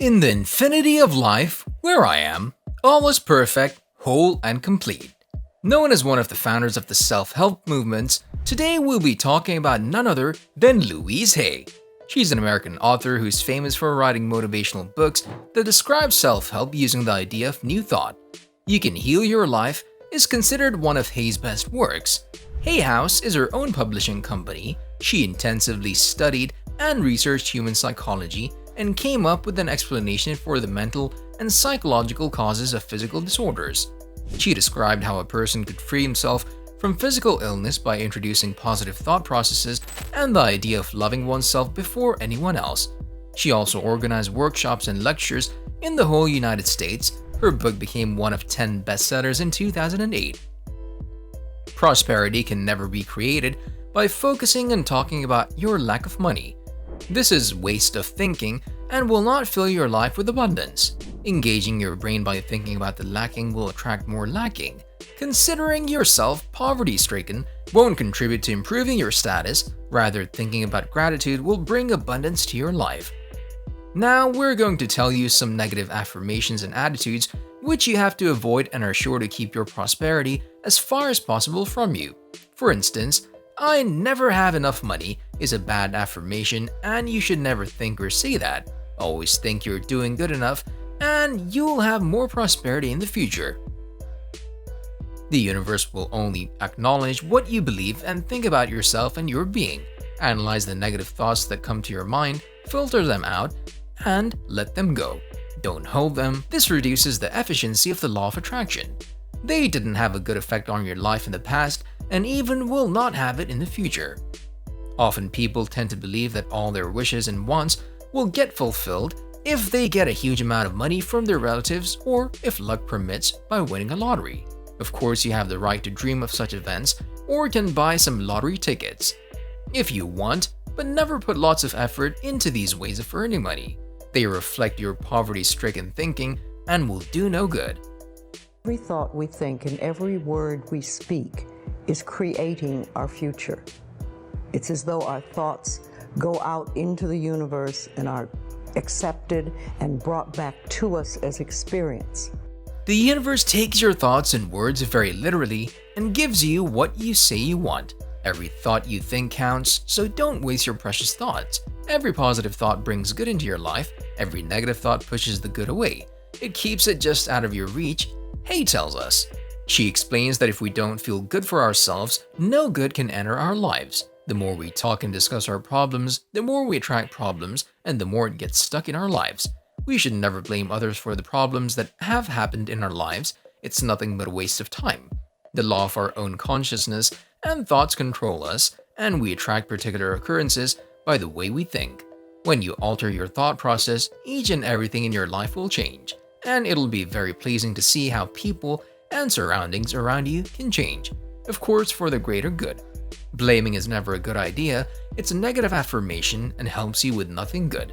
In the infinity of life, where I am, all is perfect, whole, and complete. Known as one of the founders of the self-help movements, today we'll be talking about none other than Louise Hay. She's an American author who's famous for writing motivational books that describe self-help using the idea of new thought. You Can Heal Your Life is considered one of Hay's best works. Hay House is her own publishing company. She intensively studied and researched human psychology and came up with an explanation for the mental and psychological causes of physical disorders. She described how a person could free himself from physical illness by introducing positive thought processes and the idea of loving oneself before anyone else. She also organized workshops and lectures in the whole United States. Her book became one of 10 bestsellers in 2008. Prosperity can never be created by focusing and talking about your lack of money. This is waste of thinking and will not fill your life with abundance. Engaging your brain by thinking about the lacking will attract more lacking. Considering yourself poverty-stricken won't contribute to improving your status. Rather, thinking about gratitude will bring abundance to your life. Now, we're going to tell you some negative affirmations and attitudes which you have to avoid and are sure to keep your prosperity as far as possible from you. For instance, "I never have enough money" is a bad affirmation and you should never think or say that. Always think you're doing good enough and you'll have more prosperity in the future. The universe will only acknowledge what you believe and think about yourself and your being. Analyze the negative thoughts that come to your mind, filter them out, and let them go. Don't hold them. This reduces the efficiency of the law of attraction. They didn't have a good effect on your life in the past and even will not have it in the future. Often people tend to believe that all their wishes and wants will get fulfilled if they get a huge amount of money from their relatives or, if luck permits, by winning a lottery. Of course, you have the right to dream of such events or can buy some lottery tickets if you want, but never put lots of effort into these ways of earning money. They reflect your poverty-stricken thinking and will do no good. Every thought we think and every word we speak is creating our future. It's as though our thoughts go out into the universe and are accepted and brought back to us as experience. The universe takes your thoughts and words very literally and gives you what you say you want. Every thought you think counts, so don't waste your precious thoughts. Every positive thought brings good into your life. Every negative thought pushes the good away. It keeps it just out of your reach. Hay tells us. She explains that if we don't feel good for ourselves, no good can enter our lives. The more we talk and discuss our problems, the more we attract problems, and the more it gets stuck in our lives. We should never blame others for the problems that have happened in our lives. It's nothing but a waste of time. The law of our own consciousness and thoughts control us, and we attract particular occurrences by the way we think. When you alter your thought process, each and everything in your life will change, and it'll be very pleasing to see how people and surroundings around you can change, of course for the greater good. Blaming is never a good idea. It's a negative affirmation and helps you with nothing good.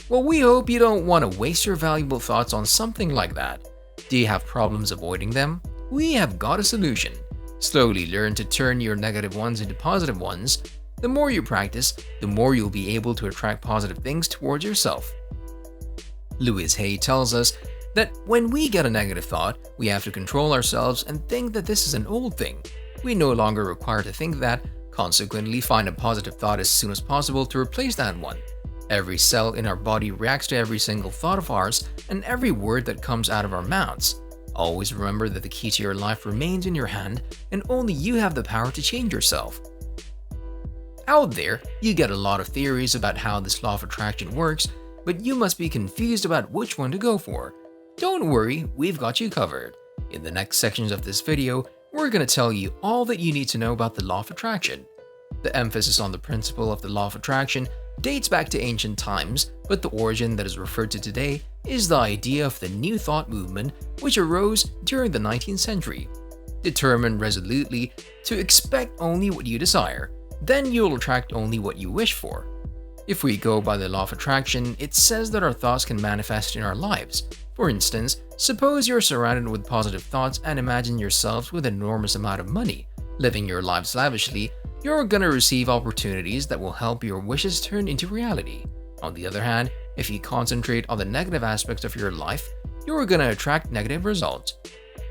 Well, we hope you don't want to waste your valuable thoughts on something like that. Do you have problems avoiding them? We have got a solution. Slowly learn to turn your negative ones into positive ones. The more you practice, the more you'll be able to attract positive things towards yourself. Louise Hay tells us that when we get a negative thought, we have to control ourselves and think that this is an old thing. We no longer require to think that. Consequently, find a positive thought as soon as possible to replace that one. Every cell in our body reacts to every single thought of ours and every word that comes out of our mouths. Always remember that the key to your life remains in your hand and only you have the power to change yourself. Out there, you get a lot of theories about how this law of attraction works, but you must be confused about which one to go for. Don't worry, we've got you covered. In the next sections of this video, we're going to tell you all that you need to know about the law of attraction. The emphasis on the principle of the law of attraction dates back to ancient times, but the origin that is referred to today is the idea of the New Thought movement, which arose during the 19th century. Determine resolutely to expect only what you desire, then you'll attract only what you wish for. If we go by the law of attraction, it says that our thoughts can manifest in our lives. For instance, suppose you're surrounded with positive thoughts and imagine yourselves with an enormous amount of money. Living your lives lavishly, you're gonna receive opportunities that will help your wishes turn into reality. On the other hand, If you concentrate on the negative aspects of your life, you're gonna attract negative results.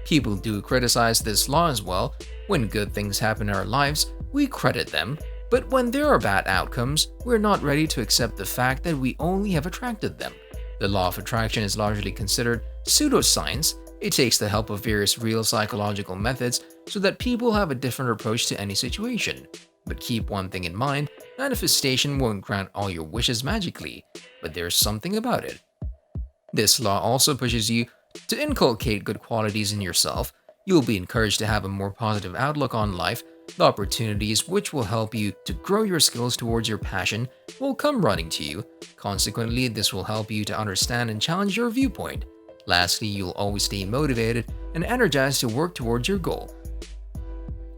People do criticize this law as well. When good things happen in our lives, we credit them, but when there are bad outcomes, we're not ready to accept the fact that we only have attracted them. The law of attraction is largely considered pseudoscience. It takes the help of various real psychological methods so that people have a different approach to any situation. But keep one thing in mind, manifestation won't grant all your wishes magically, but there's something about it. This law also pushes you to inculcate good qualities in yourself. You'll be encouraged to have a more positive outlook on life. The opportunities which will help you to grow your skills towards your passion will come running to you. Consequently, this will help you to understand and challenge your viewpoint. Lastly, you'll always stay motivated and energized to work towards your goal.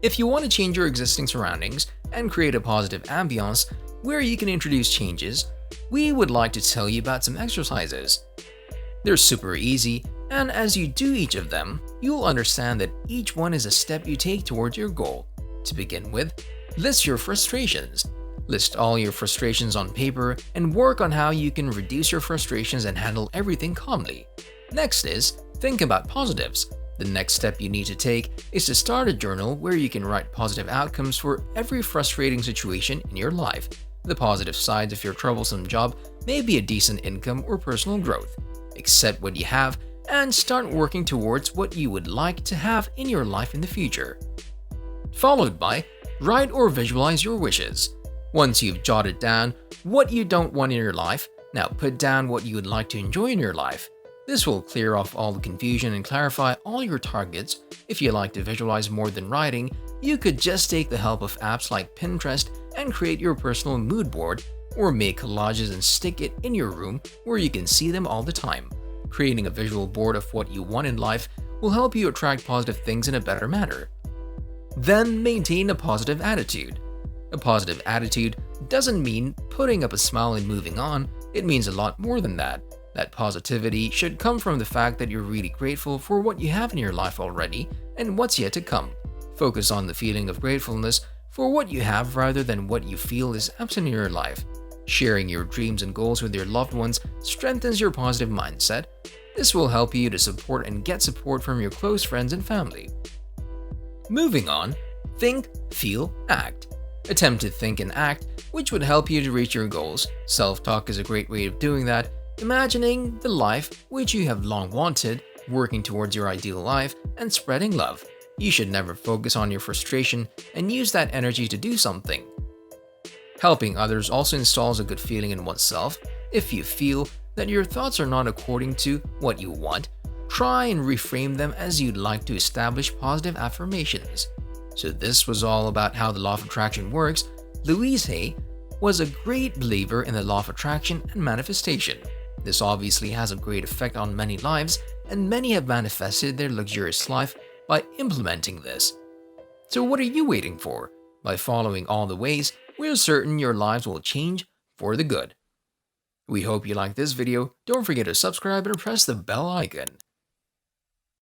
If you want to change your existing surroundings and create a positive ambiance where you can introduce changes, we would like to tell you about some exercises. They're super easy, and as you do each of them, you'll understand that each one is a step you take towards your goal. To begin with, list your frustrations. List all your frustrations on paper and work on how you can reduce your frustrations and handle everything calmly. Next is, think about positives. The next step you need to take is to start a journal where you can write positive outcomes for every frustrating situation in your life. The positive sides of your troublesome job may be a decent income or personal growth. Accept what you have and start working towards what you would like to have in your life in the future. Followed by, write or visualize your wishes. Once you've jotted down what you don't want in your life, now put down what you would like to enjoy in your life. This will clear off all the confusion and clarify all your targets. If you like to visualize more than writing, you could just take the help of apps like Pinterest and create your personal mood board, or make collages and stick it in your room where you can see them all the time. Creating a visual board of what you want in life will help you attract positive things in a better manner. Then maintain a positive attitude. A positive attitude doesn't mean putting up a smile and moving on. It means a lot more than that. That positivity should come from the fact that you're really grateful for what you have in your life already and what's yet to come. Focus on the feeling of gratefulness for what you have rather than what you feel is absent in your life. Sharing your dreams and goals with your loved ones strengthens your positive mindset. This will help you to support and get support from your close friends and family. Moving on, think, feel, act. Attempt to think and act, which would help you to reach your goals. Self-talk is a great way of doing that. Imagining the life which you have long wanted, working towards your ideal life, and spreading love. You should never focus on your frustration and use that energy to do something. Helping others also installs a good feeling in oneself. If you feel that your thoughts are not according to what you want, try and reframe them as you'd like to establish positive affirmations. So this was all about how the law of attraction works. Louise Hay was a great believer in the law of attraction and manifestation. This obviously has a great effect on many lives, and many have manifested their luxurious life by implementing this. So what are you waiting for? By following all the ways, we're certain your lives will change for the good. We hope you liked this video. Don't forget to subscribe and press the bell icon.